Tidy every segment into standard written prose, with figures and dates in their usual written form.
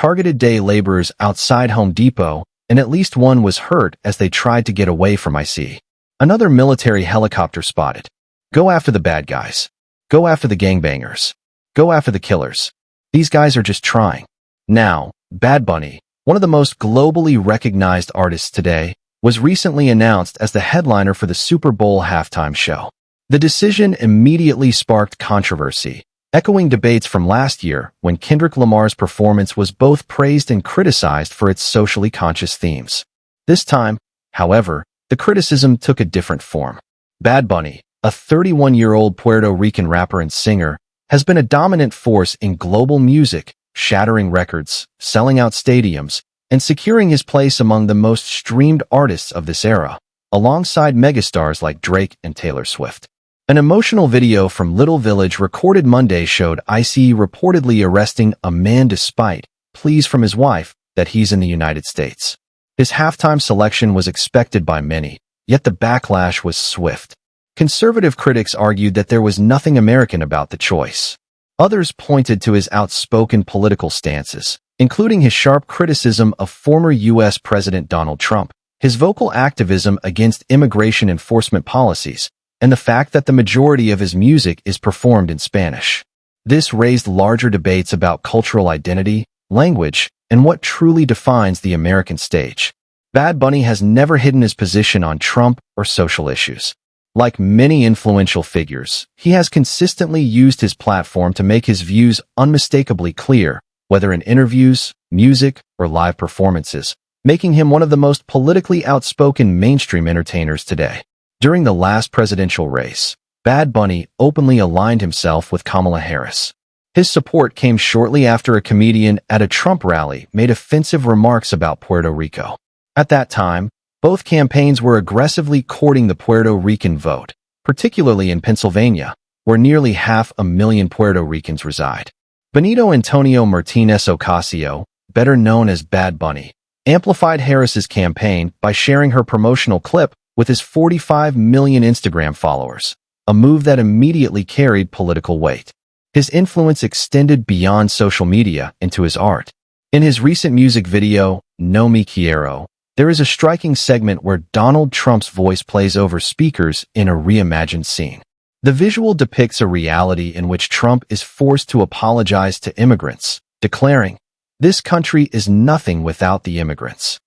targeted day laborers outside Home Depot, and at least one was hurt as they tried to get away from ICE. Another military helicopter spotted. Go after the bad guys. Go after the gangbangers. Go after the killers. These guys are just trying. Now, Bad Bunny, one of the most globally recognized artists today, was recently announced as the headliner for the Super Bowl halftime show. The decision immediately sparked controversy, echoing debates from last year when Kendrick Lamar's performance was both praised and criticized for its socially conscious themes. This time, however, the criticism took a different form. Bad Bunny, a 31-year-old Puerto Rican rapper and singer, has been a dominant force in global music, shattering records, selling out stadiums, and securing his place among the most streamed artists of this era, alongside megastars like Drake and Taylor Swift. An emotional video from Little Village recorded Monday showed ICE reportedly arresting a man despite pleas from his wife that he's in the United States. His halftime selection was expected by many, yet the backlash was swift. Conservative critics argued that there was nothing American about the choice. Others pointed to his outspoken political stances, including his sharp criticism of former U.S. President Donald Trump, his vocal activism against immigration enforcement policies, and the fact that the majority of his music is performed in Spanish. This raised larger debates about cultural identity, language, and what truly defines the American stage. Bad Bunny has never hidden his position on Trump or social issues. Like many influential figures, he has consistently used his platform to make his views unmistakably clear, whether in interviews, music, or live performances, making him one of the most politically outspoken mainstream entertainers today. During the last presidential race, Bad Bunny openly aligned himself with Kamala Harris. His support came shortly after a comedian at a Trump rally made offensive remarks about Puerto Rico. At that time, both campaigns were aggressively courting the Puerto Rican vote, particularly in Pennsylvania, where nearly 500,000 Puerto Ricans reside. Benito Antonio Martinez Ocasio, better known as Bad Bunny, amplified Harris's campaign by sharing her promotional clip with his 45 million Instagram followers, a move that immediately carried political weight. His influence extended beyond social media into his art. In his recent music video, No Me Quiero, there is a striking segment where Donald Trump's voice plays over speakers in a reimagined scene. The visual depicts a reality in which Trump is forced to apologize to immigrants, declaring, "This country is nothing without the immigrants."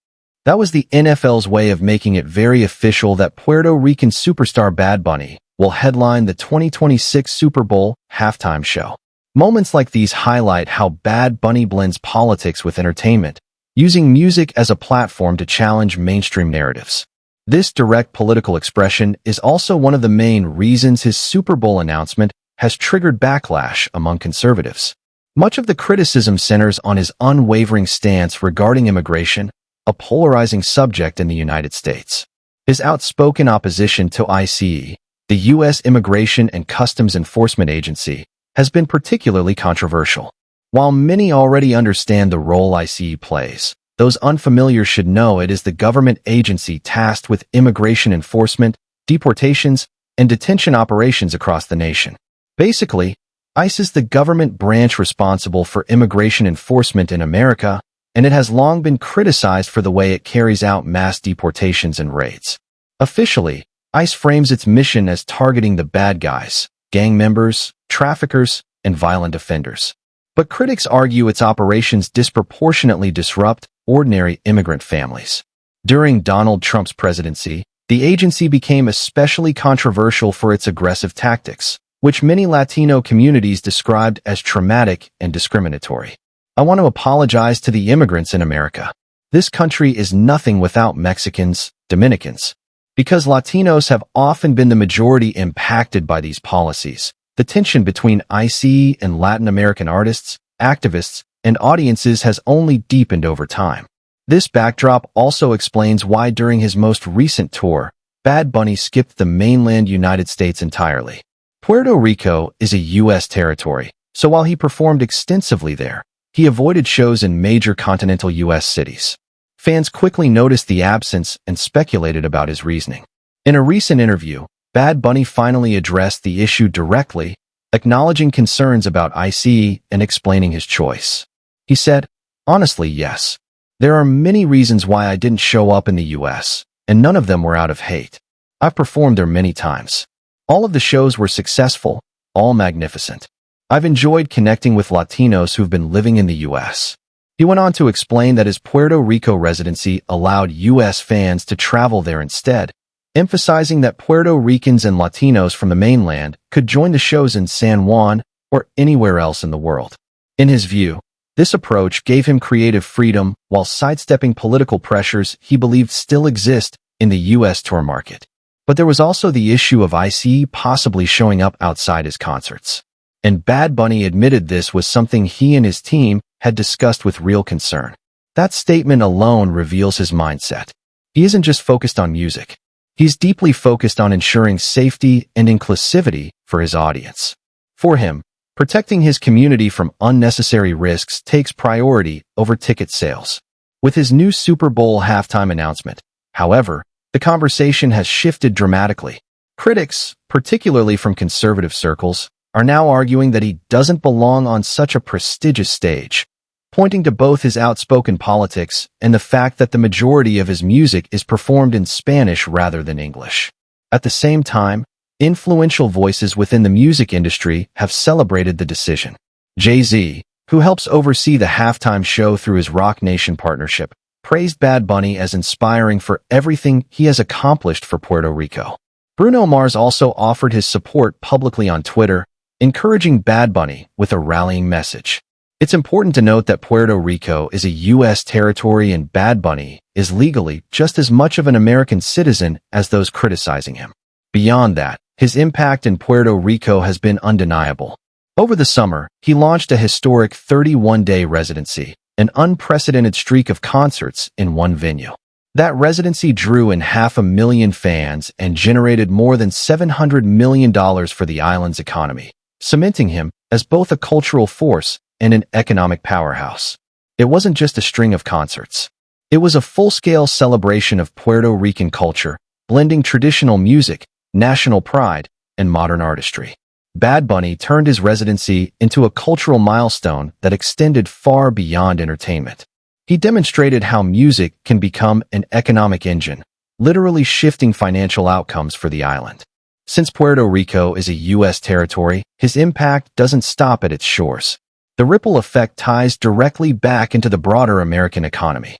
That was the NFL's way of making it very official that Puerto Rican superstar Bad Bunny will headline the 2026 Super Bowl halftime show. Moments like these highlight how Bad Bunny blends politics with entertainment, using music as a platform to challenge mainstream narratives. This direct political expression is also one of the main reasons his Super Bowl announcement has triggered backlash among conservatives. Much of the criticism centers on his unwavering stance regarding immigration, a polarizing subject in the United States. His outspoken opposition to ICE, the U.S. Immigration and Customs Enforcement Agency, has been particularly controversial. While many already understand the role ICE plays, those unfamiliar should know it is the government agency tasked with immigration enforcement, deportations, and detention operations across the nation. Basically, ICE is the government branch responsible for immigration enforcement in America, and it has long been criticized for the way it carries out mass deportations and raids. Officially, ICE frames its mission as targeting the bad guys, gang members, traffickers, and violent offenders. But critics argue its operations disproportionately disrupt ordinary immigrant families. During Donald Trump's presidency, the agency became especially controversial for its aggressive tactics, which many Latino communities described as traumatic and discriminatory. "I want to apologize to the immigrants in America. This country is nothing without Mexicans, Dominicans." Because Latinos have often been the majority impacted by these policies, the tension between ICE and Latin American artists, activists, and audiences has only deepened over time. This backdrop also explains why during his most recent tour, Bad Bunny skipped the mainland United States entirely. Puerto Rico is a U.S. territory, so while he performed extensively there, he avoided shows in major continental U.S. cities. Fans quickly noticed the absence and speculated about his reasoning. In a recent interview, Bad Bunny finally addressed the issue directly, acknowledging concerns about ICE and explaining his choice. He said, Honestly, yes. There are many reasons why I didn't show up in the US, and none of them were out of hate. I've performed there many times. All of the shows were successful, all magnificent. I've enjoyed connecting with Latinos who've been living in the US. He went on to explain that his Puerto Rico residency allowed US fans to travel there instead, emphasizing that Puerto Ricans and Latinos from the mainland could join the shows in San Juan or anywhere else in the world. In his view, this approach gave him creative freedom while sidestepping political pressures he believed still exist in the US tour market. But there was also the issue of ICE possibly showing up outside his concerts. And Bad Bunny admitted this was something he and his team had discussed with real concern. That statement alone reveals his mindset. He isn't just focused on music. He's deeply focused on ensuring safety and inclusivity for his audience. For him, protecting his community from unnecessary risks takes priority over ticket sales. With his new Super Bowl halftime announcement, however, the conversation has shifted dramatically. Critics, particularly from conservative circles, are now arguing that he doesn't belong on such a prestigious stage, pointing to both his outspoken politics and the fact that the majority of his music is performed in Spanish rather than English. At the same time, influential voices within the music industry have celebrated the decision. Jay-Z, who helps oversee the halftime show through his Roc Nation partnership, praised Bad Bunny as inspiring for everything he has accomplished for Puerto Rico. Bruno Mars also offered his support publicly on Twitter, encouraging Bad Bunny with a rallying message. It's important to note that Puerto Rico is a U.S. territory and Bad Bunny is legally just as much of an American citizen as those criticizing him. Beyond that, his impact in Puerto Rico has been undeniable. Over the summer, he launched a historic 31-day residency, an unprecedented streak of concerts in one venue. That residency drew in 500,000 fans and generated more than $700 million for the island's economy, cementing him as both a cultural force and an economic powerhouse. It wasn't just a string of concerts. It was a full-scale celebration of Puerto Rican culture, blending traditional music, national pride, and modern artistry. Bad Bunny turned his residency into a cultural milestone that extended far beyond entertainment. He demonstrated how music can become an economic engine, literally shifting financial outcomes for the island. Since Puerto Rico is a U.S. territory, his impact doesn't stop at its shores. The ripple effect ties directly back into the broader American economy.